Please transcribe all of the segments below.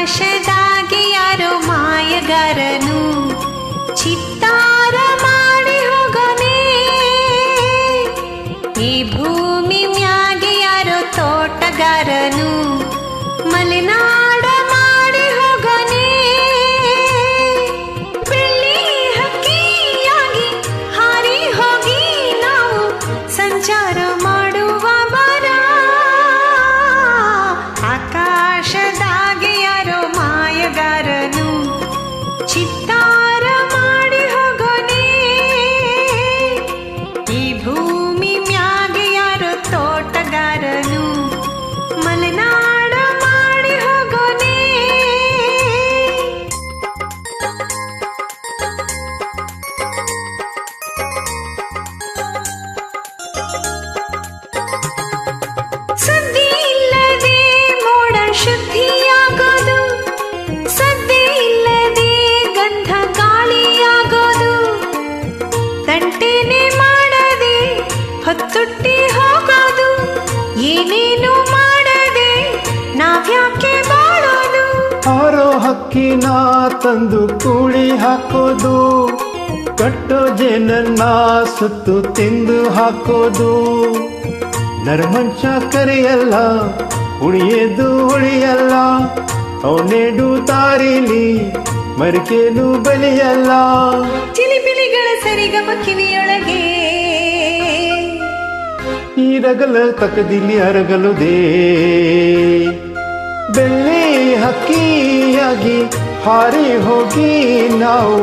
ಆಕಾಶದಾಗೆ ಯಾರೋ ಮಾಯಗಾರನು ಚಿತ್ತಾರ ಮಾಡಿ ಹೋಗನೆ. ಈ ಭೂಮಿ ಮ್ಯಾಗೆ ಯಾರೋ ತೋಟಗಾರನು ಮಲೆನಾಡ ಮಾಡಿ ಹೋಗನೆ. ಬೆಳ್ಳಿ ಹಕ್ಕಿಯಾಗಿ ಹಾರಿ ಹೋಗಿ ನಾವು ಸಂಚಾರ ಮಾಡುವ ಬರ. ಆಕಾಶದಾಗೆ ಯಾರೋ ಮಾಯಗಾರನು ಚಿತ್ತಾರ ಮಾಡಿ ಹೋಗೋನೆ. ಈ ಭೂಮಿ ಮ್ಯಾಗೆ ಯಾರೋ ತೋಟಗಾರನು ಮಲೆನಾಡ ಮಾಡಿ ಹೋಗೋನೆ. ಸುದ್ದಿ ಇಲ್ಲದೆ ಮೋಡ ಶುದ್ಧಿಯಾಗೋದು, ಸದ್ದೆ ಇಲ್ಲದೆ ಗಂಧ ಗಾಳಿಯಾಗೋದು. ತಂಟೆನೆ ಮಾಡದೆ ಹೊತ್ತುಟ್ಟಿ ಹೋಗೋದು, ಏನೇನು ಮಾಡದೆ ನಾವ್ಯಾಕೆ ಬಾಳೋದು. ಹಾರೋ ಹಕ್ಕಿನ ತಂದು ಕೂಳಿ ಹಾಕೋದು, ಕಟ್ಟೋ ಜೇನನ್ನ ಸುತ್ತು ತಿಂದು ಹಾಕೋದು. ನರಮಂಚ ಕರೆಯಲ್ಲ, ಉಳಿಯದು ಉಳಿಯಲ್ಲ, ಅವನೇಡು ತಾರಿಲಿ ಮರಿಕೇನು ಬಲಿಯಲ್ಲ. ಚಿಲಿಪಿಲಿಗಳ ಸರಿಗಮ ಕಿವಿಯೊಳಗೆ ಈ ರಗಲ ತಕದಿಲಿ ಅರಗಲುದೇ. ಬೆಳ್ಳಿ ಹಕ್ಕಿಯಾಗಿ ಹಾರಿ ಹೋಗಿ ನಾವು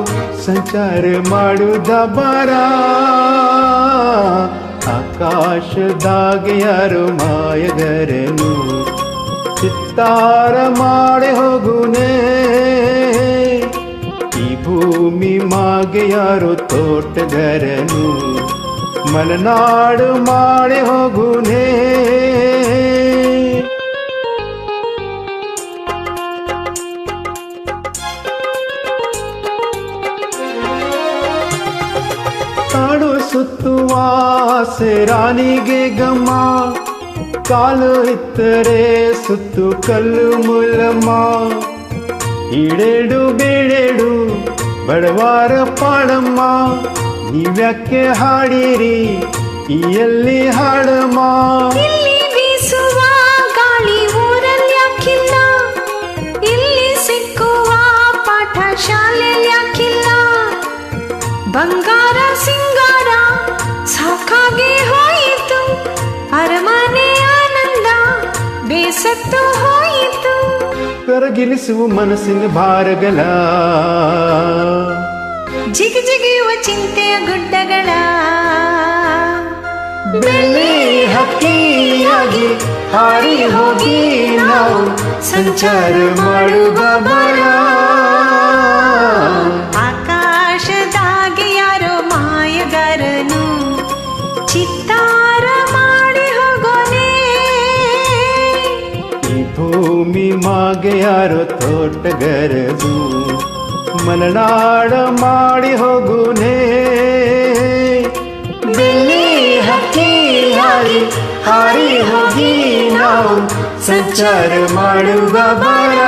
ಸಂಚಾರ ಮಾಡುದ ಬರ. ಆಕಾಶದಾಗೆ ಯಾರು ಮಾಯಗರನು ಚಿತ್ತಾರ ಮಾಡಿ ಹೋಗುನೆ. ಈ ಭೂಮಿ ಮಾಗೆ ಯಾರು ತೋಟಗಾರನು ಮಲೆನಾಡು ಮಾಡಿ ಹೋಗುನೆ. ಕಾಡು ಸುತ್ತುವ ರಾಣಿಗೆ ಗಮ್ಮ, ಕಾಲು ಇತ್ತರೆ ಸುತ್ತು ಕಲ್ಲು ಮುಲಮ್ಮ. ಈಡೇಡು ಬೇಡೇಡು ಬಡವಾರ ಪಾಡಮ್ಮ, ನೀವ್ಯಾಕೆ ಹಾಡಿರಿ ಈ ಎಲ್ಲಿ ಹಾಡಮ್ಮ. ಇಲ್ಲಿ ಬೀಸುವ ಗಾಳಿ ಊರಲ್ಲಿ ಯಾಕಿಲ್ಲ, ಇಲ್ಲಿ ಸಿಕ್ಕುವ ಪಾಠ ಶಾಲೆಯಲ್ಲಿ ಯಾಕಿಲ್ಲ. ಬಂಗಾರ ಸಿಂಗಾರ ಸಾಕಾಗಿ ಹೋಯಿತು, ಅರಮನೆ ಆನಂದ ಬೇಸತ್ತು ಹೋಯಿತು. ಕರಗಿಲಿಸುವ ಮನಸ್ಸಿನ ಭಾರಗಳ, ಜಿಗಿ ಜಿಗಿಯುವ ಚಿಂತೆಯ ಗುಡ್ಡಗಳ. ಬೆಳ್ಳಿ ಹಕ್ಕಿಯಾಗಿ ಹಾರಿ ಹೋಗಿ ನಾವು ಸಂಚಾರ ಮಾಡುವ ಬರ. ಆಕಾಶದಾಗೆ ಯಾರೋ ಮಾಯಗಾರನು ಚಿತ್ತಾರ ಮಾಡಿ ಹೋಗೋನೆ. ಈ ಭೂಮಿ ಮಾಗೆ ಯಾರೋ ತೋಟಗಾರನು ಮಲೆನಾಡ ಮಾಡಿ ಹೋಗುನೆ. ಬೆಳ್ಳಿ ಹಕ್ಕಿಯಾಗಿ ಹಾರಿ ಹೋಗಿ ನಾವು ಸಂಚಾರ ಮಾಡುವ ಬರ.